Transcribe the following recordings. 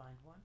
find one.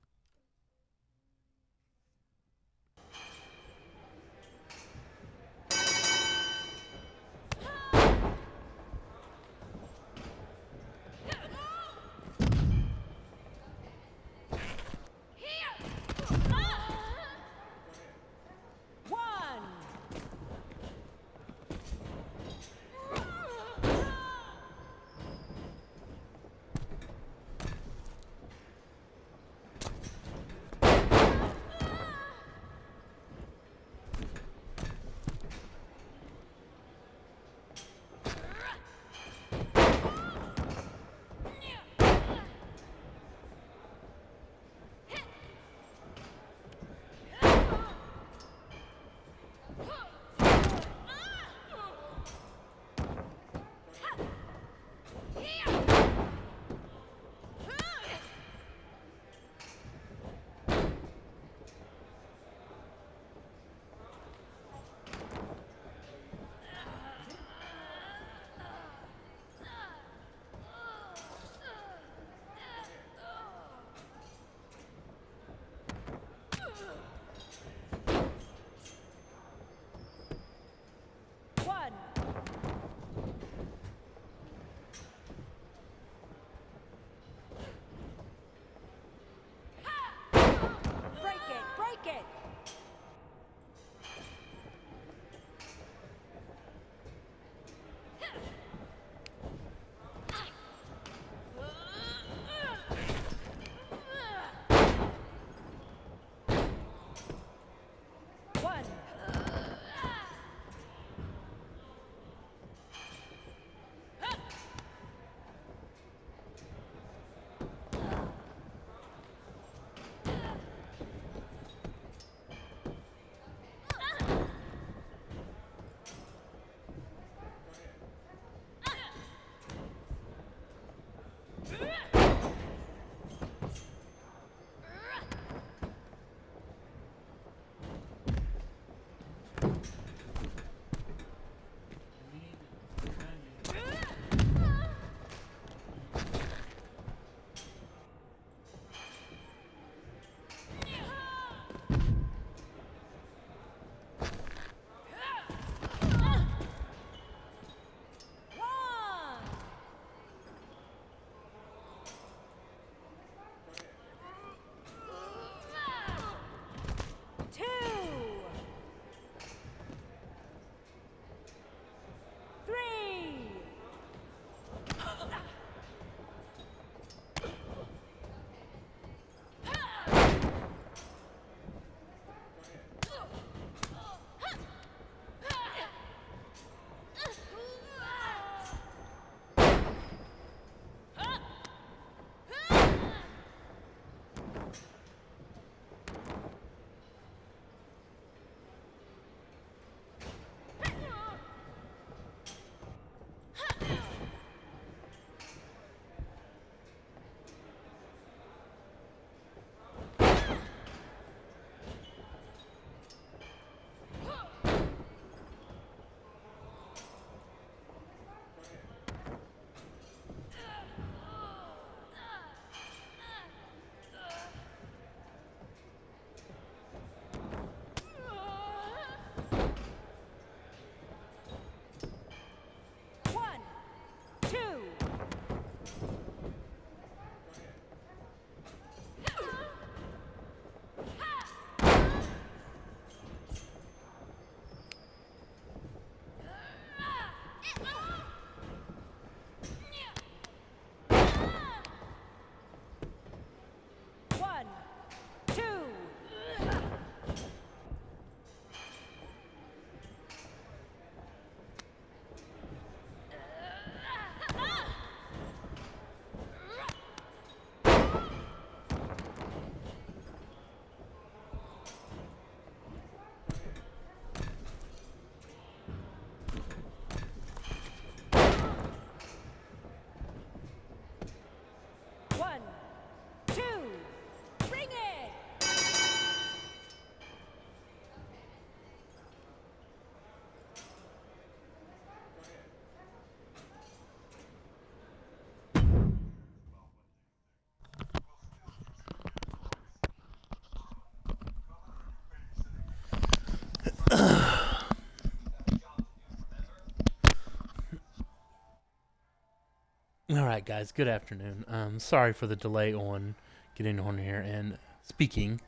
All right, guys. Good afternoon. Sorry for the delay on getting on here and speaking.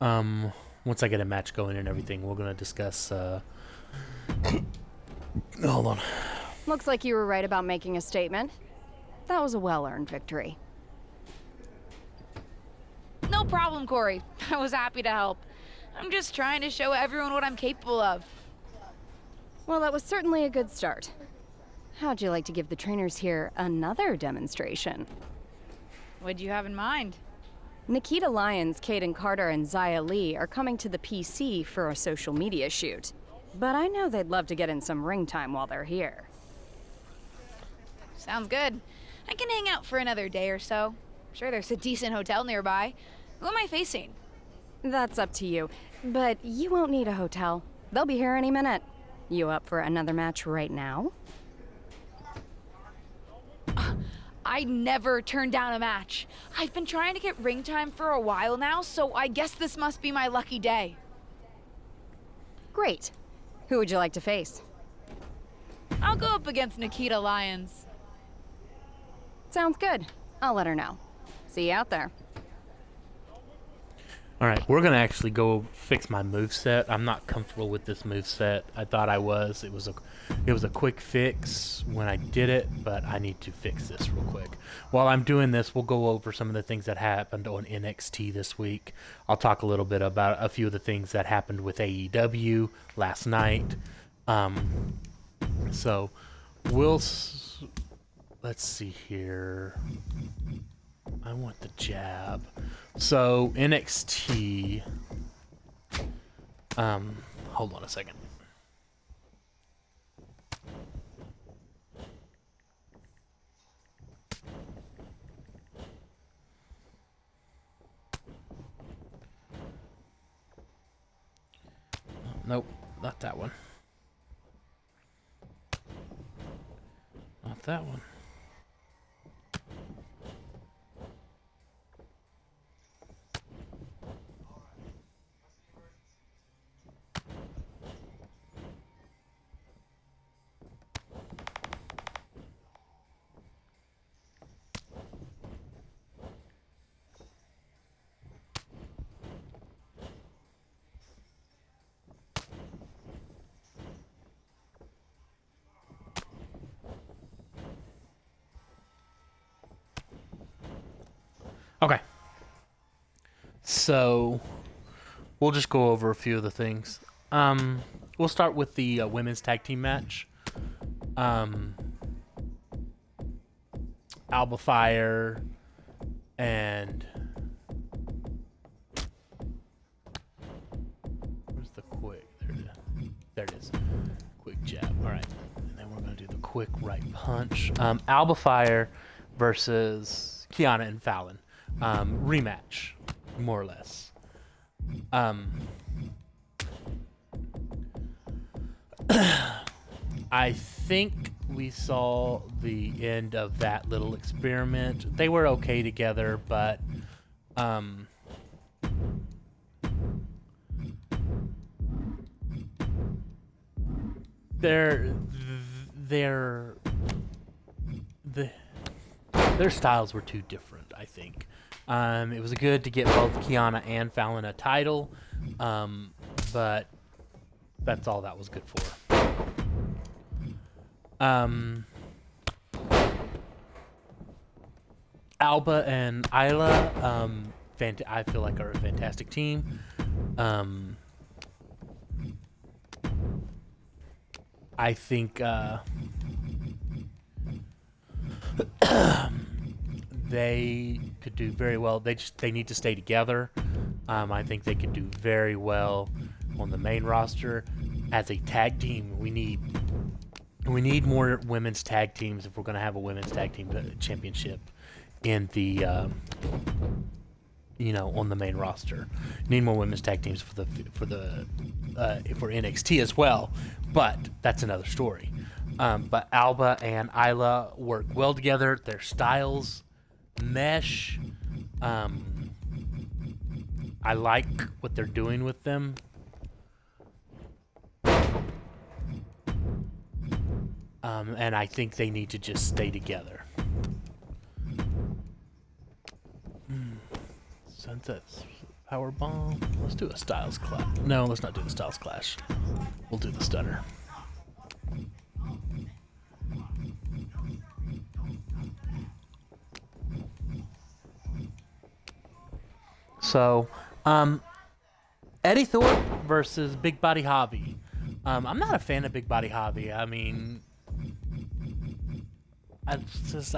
Um, Once I get a match going and everything, we're gonna discuss. Hold on. Looks like you were right about making a statement. That was a well-earned victory. No problem, Corey. I was happy to help. I'm just trying to show everyone what I'm capable of. Well, that was certainly a good start. How'd you like to give the trainers here another demonstration? What'd you have in mind? Nikita Lyons, Caden Carter, and Zaya Lee are coming to the PC for a social media shoot. But I know they'd love to get in some ring time while they're here. Sounds good. I can hang out for another day or so. Sure, there's a decent hotel nearby. Who am I facing? That's up to you, but you won't need a hotel. They'll be here any minute. You up for another match right now? I never turn down a match. I've been trying to get ring time for a while now, so I guess this must be my lucky day. Great. Who would you like to face? I'll go up against Nikita Lyons. Sounds good. I'll let her know. See you out there. All right, we're gonna actually go fix my moveset. I'm not comfortable with this moveset. I thought I was. It was a quick fix when I did it, but I need to fix this real quick. While I'm doing this, we'll go over some of the things that happened on NXT this week. I'll talk a little bit about a few of the things that happened with AEW last night. So let's see here. I want the jab. So NXT. Hold on a second. Nope, not that one. Not that one. Okay. So we'll just go over a few of the things. We'll start with the women's tag team match. Alba Fire and where's the quick? There it is. Quick jab. All right, and then we're gonna do the quick right punch. Alba Fire versus Kiana and Fallon. Rematch, more or less. I think we saw the end of that little experiment. They were okay together, but their styles were too different, I think. It was good to get both Kiana and Fallon a title, but that's all that was good for. Alba and Isla, I feel like are a fantastic team. I think they could do very well. They need to stay together. I think they could do very well on the main roster. As a tag team, we need more women's tag teams if we're going to have a women's tag team championship in the on the main roster. Need more women's tag teams for NXT as well, but that's another story. But Alba and Isla work well together. Their styles mesh. I like what they're doing with them. And I think they need to just stay together. Sunset Power Bomb. Let's do a Styles Clash. No, let's not do the Styles Clash. We'll do the Stunner. So, Eddie Thorpe versus Big Body Hobby. I'm not a fan of Big Body Hobby. I mean, I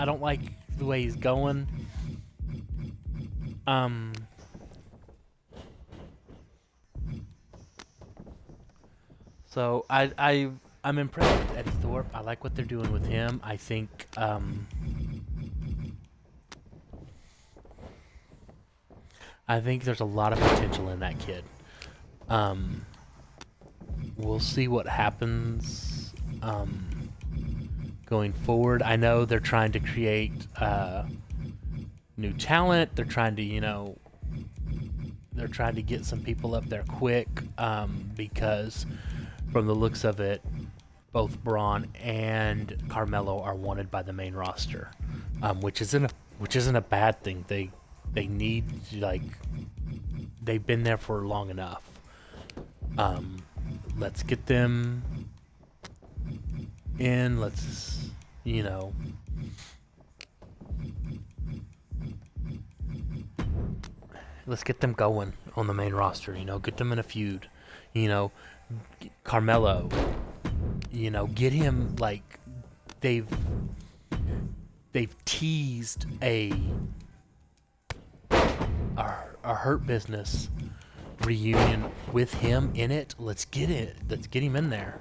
don't like the way he's going. So I'm impressed with Eddie Thorpe. I like what they're doing with him. I think there's a lot of potential in that kid. We'll see what happens going forward. I know they're trying to create new talent. They're trying to, they're trying to get some people up there quick because from the looks of it, both Braun and Carmelo are wanted by the main roster, which isn't a bad thing. They need, they've been there for long enough. Let's get them in. Let's get them going on the main roster. Get them in a feud. Carmelo. Get him they've teased a Hurt Business reunion with him in it. Let's get him in there.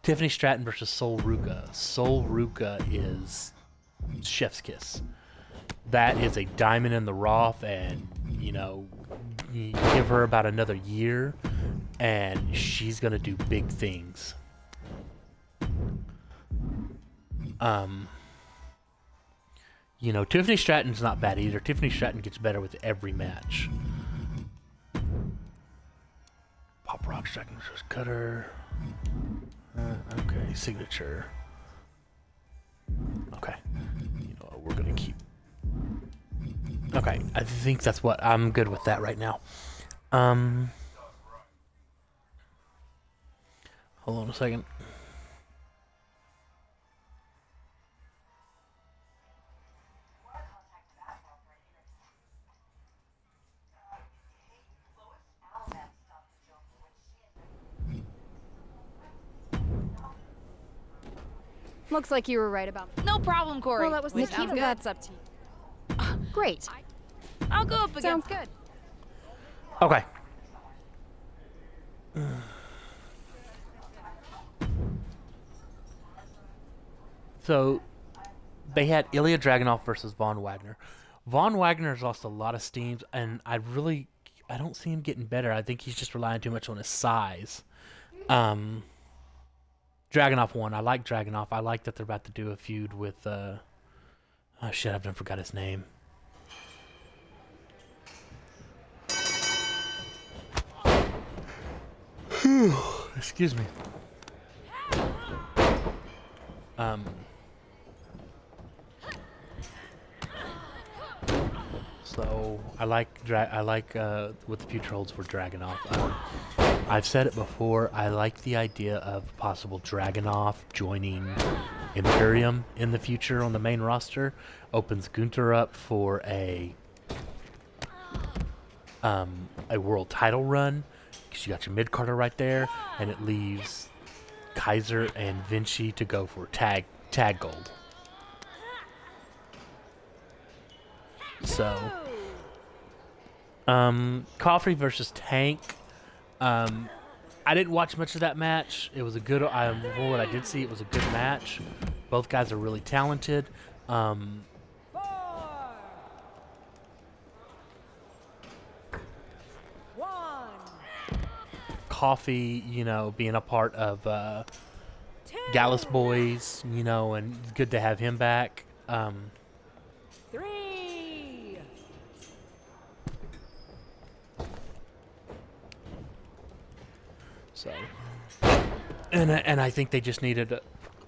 Tiffany Stratton versus Sol Ruka. Sol Ruka is chef's kiss. That is a diamond in the rough, and you give her about another year and she's gonna do big things. Tiffany Stratton's not bad either. Tiffany Stratton gets better with every match. Pop Rock Stratton versus Cutter. Okay, signature. Okay. We're gonna keep. Okay, I think that's what I'm good with that right now. Hold on a second. Looks like you were right about. No problem, Corey. Well, that was Nikita. That's up to you. Great. I'll go up again. Sounds good. Okay. So, they had Ilya Dragunov versus Von Wagner. Von Wagner's lost a lot of steam, and I don't see him getting better. I think he's just relying too much on his size. Dragunov won. I like Dragunov. I like that they're about to do a feud with, oh shit, I've forgot his name. Excuse me. So I like what the future holds for Dragunov. I've said it before. I like the idea of possible Dragunov joining Imperium in the future on the main roster. Opens Gunther up for a world title run, because you got your mid-carder right there, and it leaves Kaiser and Vinci to go for tag gold. So, Coffey versus Tank. I didn't watch much of that match. It was a good. For what I did see, it was a good match. Both guys are really talented. Coffey, being a part of Gallus Boys, and it's good to have him back. 3. So, and I think they just needed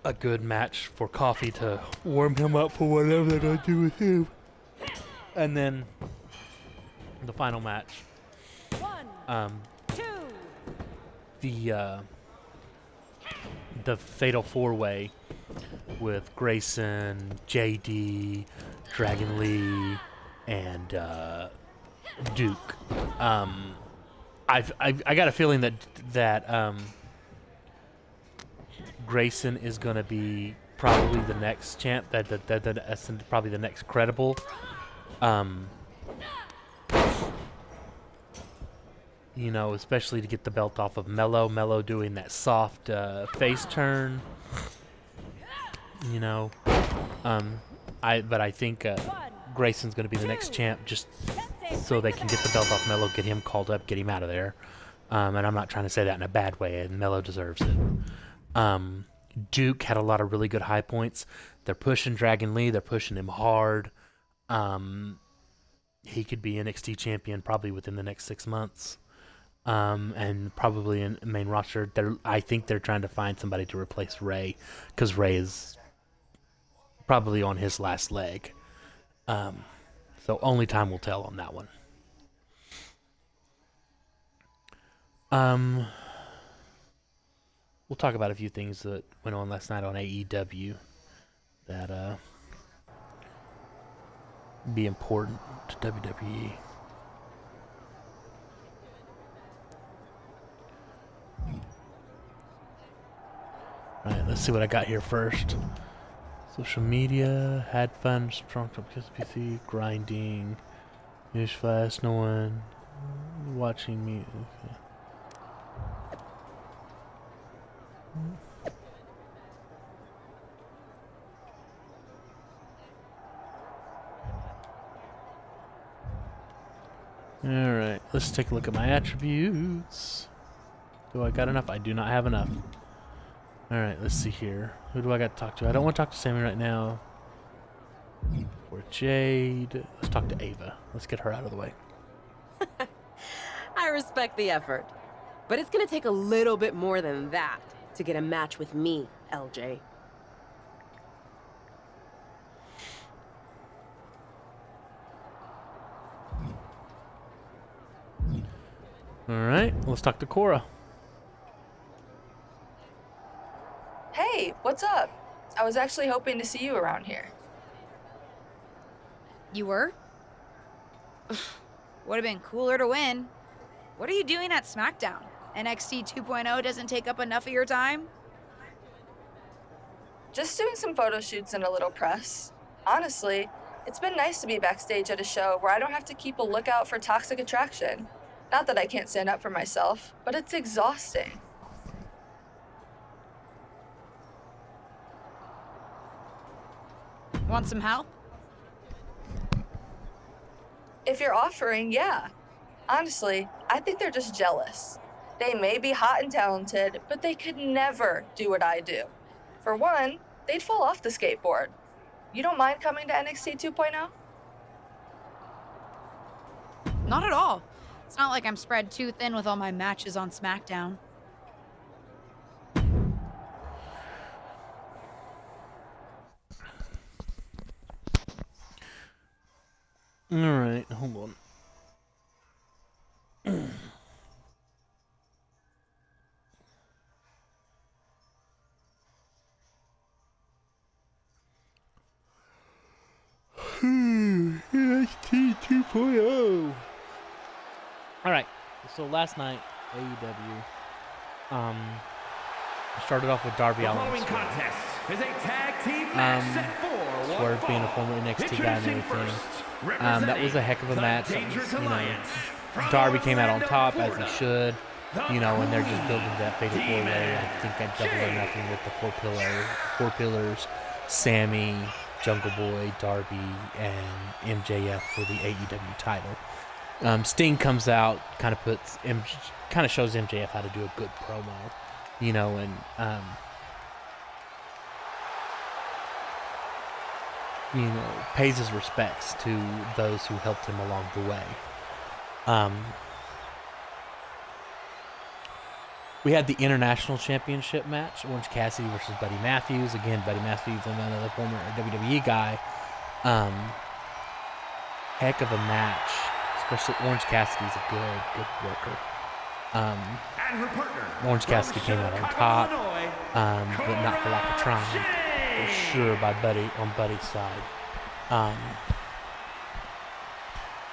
a good match for Coffee to warm him up for whatever they're gonna do with him. And then the final match, the Fatal 4-Way with Grayson, JD, Dragon Lee, and Duke. I got a feeling that Grayson is going to be probably the next champ. That's probably the next credible. You know, especially to get the belt off of Mello. Mello doing that soft face turn. You know, I think Grayson's going to be the next champ, just so they can get the belt off Mello, get him called up, get him out of there. And I'm not trying to say that in a bad way, and Mello deserves it. Duke had a lot of really good high points. They're pushing Dragon Lee. They're pushing him hard. He could be NXT champion probably within the next 6 months. And probably in main roster. I think they're trying to find somebody to replace Ray, because Ray is probably on his last leg. So only time will tell on that one. We'll talk about a few things that went on last night on AEW that be important to WWE. Alright, let's see what I got here first. Social media, had fun, strong top PC, grinding, newsflash, no one watching me. Okay. Alright, let's take a look at my attributes. Do I got enough? I do not have enough. Alright, let's see here. Who do I got to talk to? I don't want to talk to Sammy right now. Or Jade. Let's talk to Ava. Let's get her out of the way. I respect the effort. But it's gonna take a little bit more than that to get a match with me, LJ. Alright, let's talk to Cora. Hey, what's up? I was actually hoping to see you around here. You were? Would have been cooler to win. What are you doing at SmackDown? NXT 2.0 doesn't take up enough of your time? Just doing some photo shoots and a little press. Honestly, it's been nice to be backstage at a show where I don't have to keep a lookout for toxic attraction. Not that I can't stand up for myself, but it's exhausting. Want some help? If you're offering, yeah. Honestly, I think they're just jealous. They may be hot and talented, but they could never do what I do. For one, they'd fall off the skateboard. You don't mind coming to NXT 2.0? Not at all. It's not like I'm spread too thin with all my matches on SmackDown. Alright, hold on. NXT 2.0. Alright, so last night, AEW, started off with Darby Allin. The following contest is a tag team match set for Swerve being a former NXT guy and everything. That was a heck of a match. You know, Darby came out on top as he should. You know, and they're just building that fatal four-way. I think at Double or Nothing with the four pillars, Sammy, Jungle Boy, Darby, and MJF for the AEW title. Sting comes out, kind of shows MJF how to do a good promo, you know, and you know, pays his respects to those who helped him along the way. We had the International Championship match, Orange Cassidy versus Buddy Matthews. Again, Buddy Matthews, another former WWE guy. Heck of a match. Especially Orange Cassidy's a good worker. And her partner, Orange Cassidy came out on top, but not for lack of trying, for sure, by Buddy on Buddy's side.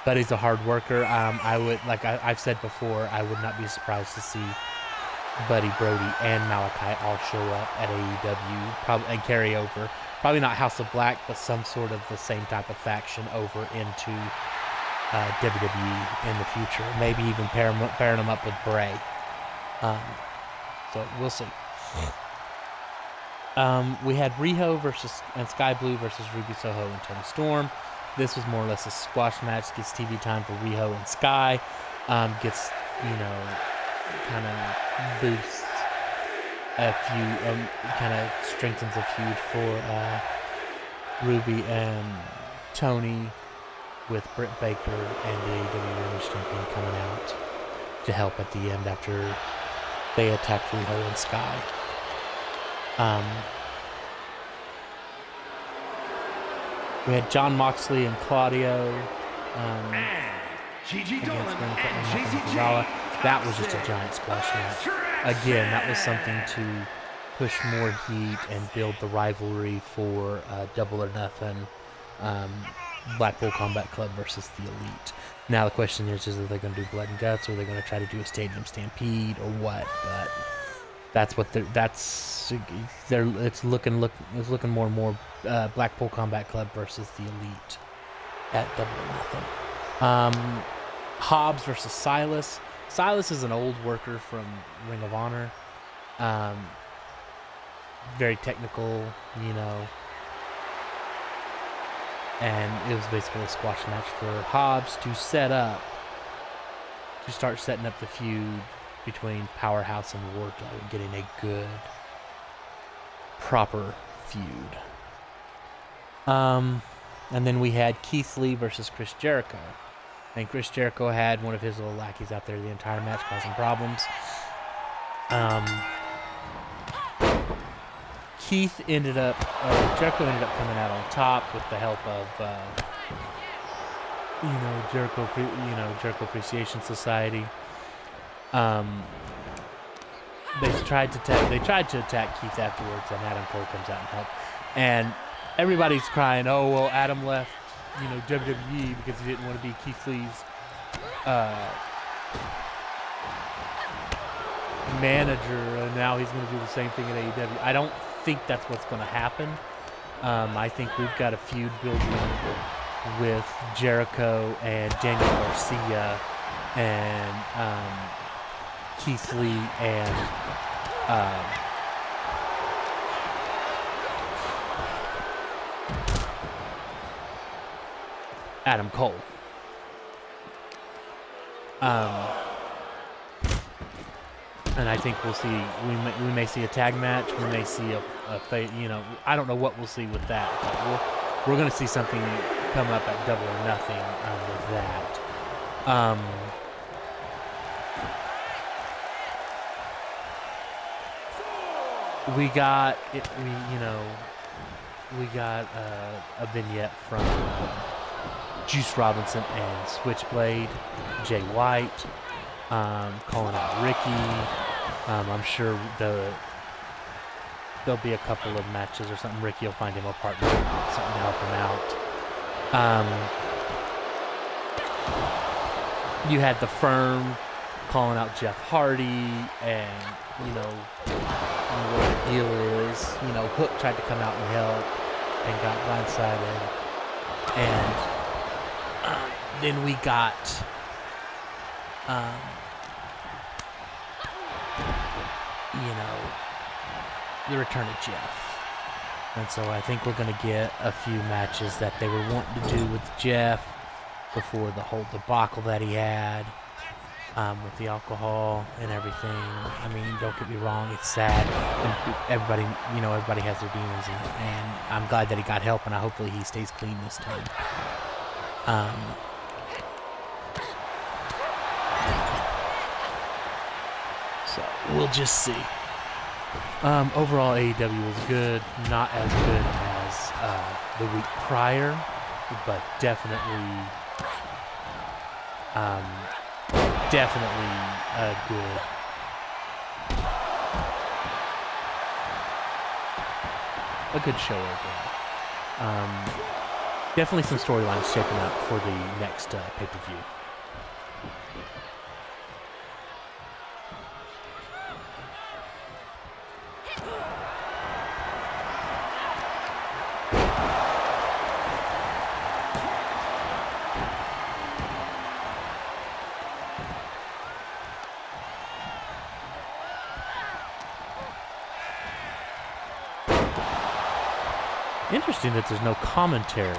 Buddy's a hard worker. I would, like I've said before, I would not be surprised to see Buddy, Brody, and Malachi all show up at AEW, probably and carry over. Probably not House of Black, but some sort of the same type of faction over into WWE in the future. Maybe even pairing them up with Bray. So we'll see. We had Riho and Sky Blue versus Ruby Soho and Toni Storm. This was more or less a squash match. Gets TV time for Riho and Sky. Gets, kind of boosts a feud, kind of strengthens a feud for Ruby and Toni, with Britt Baker and the AEW Women's Champion coming out to help at the end after they attacked Riho and Sky. We had Jon Moxley and Claudio Gigi against Dolan Renata and and JCG. Gonzalez. That was just a giant squash match. Again, that was something to push more heat and build the rivalry for Double or Nothing, Blackpool Combat Club versus the Elite. Now the question is are they going to do blood and guts, or are they going to try to do a stadium stampede, or what? But that's what it's looking more and more Blackpool Combat Club versus the Elite at Double or Nothing. Hobbs versus Silas. Silas is an old worker from Ring of Honor. Very technical, and it was basically a squash match for Hobbs to start setting up the feud between Powerhouse and Wardlow and getting a good, proper feud. And then we had Keith Lee versus Chris Jericho. And Chris Jericho had one of his little lackeys out there the entire match, causing problems. Jericho ended up coming out on top with the help of, Jericho Appreciation Society. They tried to attack Keith afterwards, and Adam Cole comes out and helped. And everybody's crying, "Oh well, Adam left, WWE because he didn't want to be Keith Lee's manager, and now he's going to do the same thing at AEW." I don't think that's what's going to happen. I think we've got a feud building with Jericho and Daniel Garcia and Keith Lee and Adam Cole. And I think we'll see. We may see a tag match. We may see a I don't know what we'll see with that, but we're going to see something come up at Double or Nothing with that. We got a vignette from Juice Robinson and Switchblade, Jay White, calling out Ricky. I'm sure there'll be a couple of matches or something. Ricky will find him a partner, something to help him out. You had the Firm calling out Jeff Hardy, and what the deal is. Hook tried to come out and help and got blindsided, and then we got the return of Jeff. And so I think we're going to get a few matches that they were wanting to do with Jeff before the whole debacle that he had with the alcohol and everything. I mean, don't get me wrong, it's sad. And everybody has their demons, and I'm glad that he got help, and hopefully he stays clean this time. So we'll just see. Overall, AEW was good. Not as good as the week prior, but definitely a good. A good show overall. Definitely some storylines shaping up for the next pay-per-view. Interesting that there's no commentary.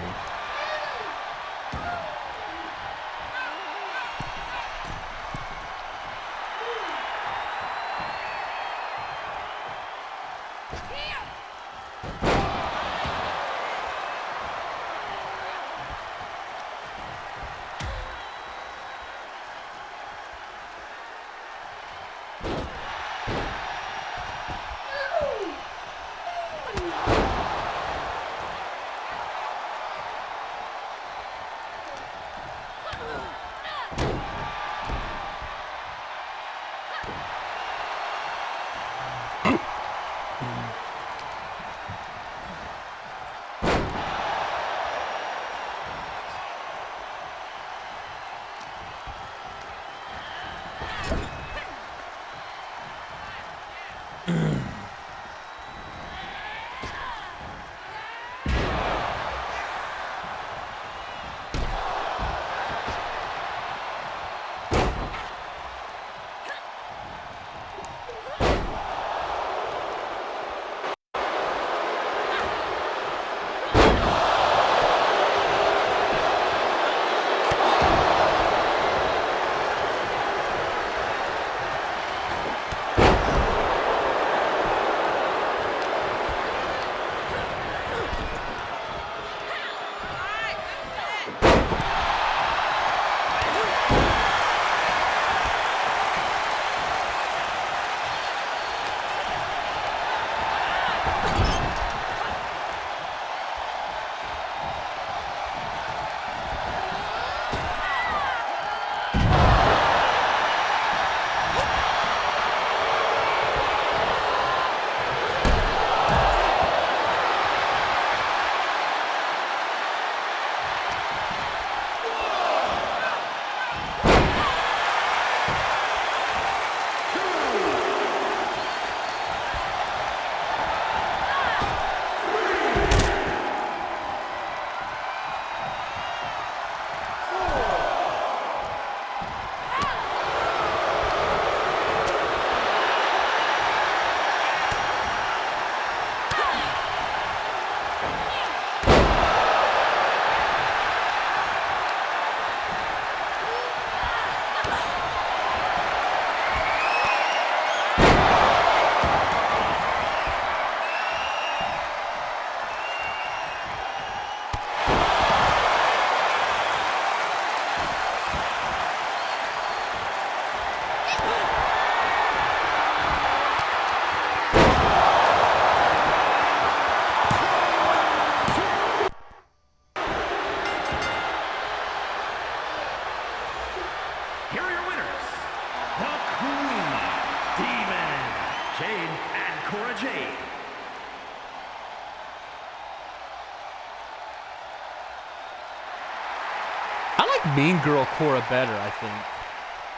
Mean Girl Cora better, I think.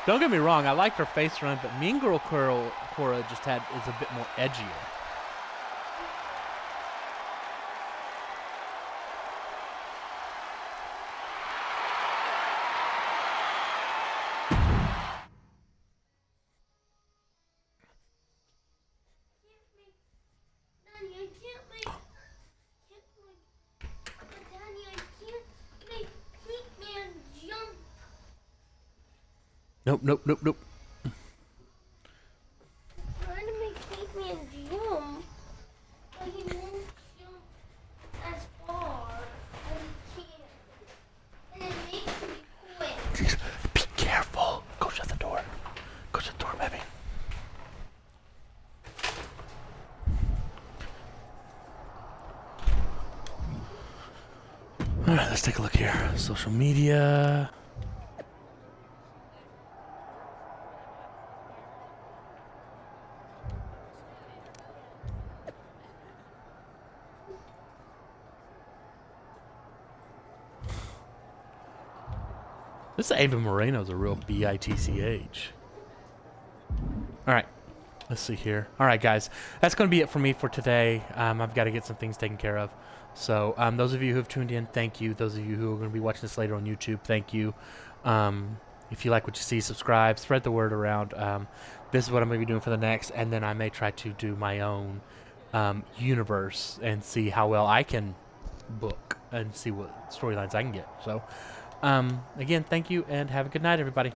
Don't get me wrong, I liked her face run, but Mean Girl Cora just is a bit more edgier. Nope. Trying to make Caveman jump, but he won't jump as far as he can. And it makes me quit. Be careful. Go shut the door. Go shut the door, baby. All right, let's take a look here. Social media. This Ava Moreno's a real bitch. All right, let's see here. All right, guys, that's going to be it for me for today. I've got to get some things taken care of. So those of you who have tuned in, thank you. Those of you who are going to be watching this later on YouTube, thank you. If you like what you see, subscribe, spread the word around. This is what I'm going to be doing for the next, and then I may try to do my own universe and see how well I can book and see what storylines I can get. So, again, thank you, and have a good night, everybody.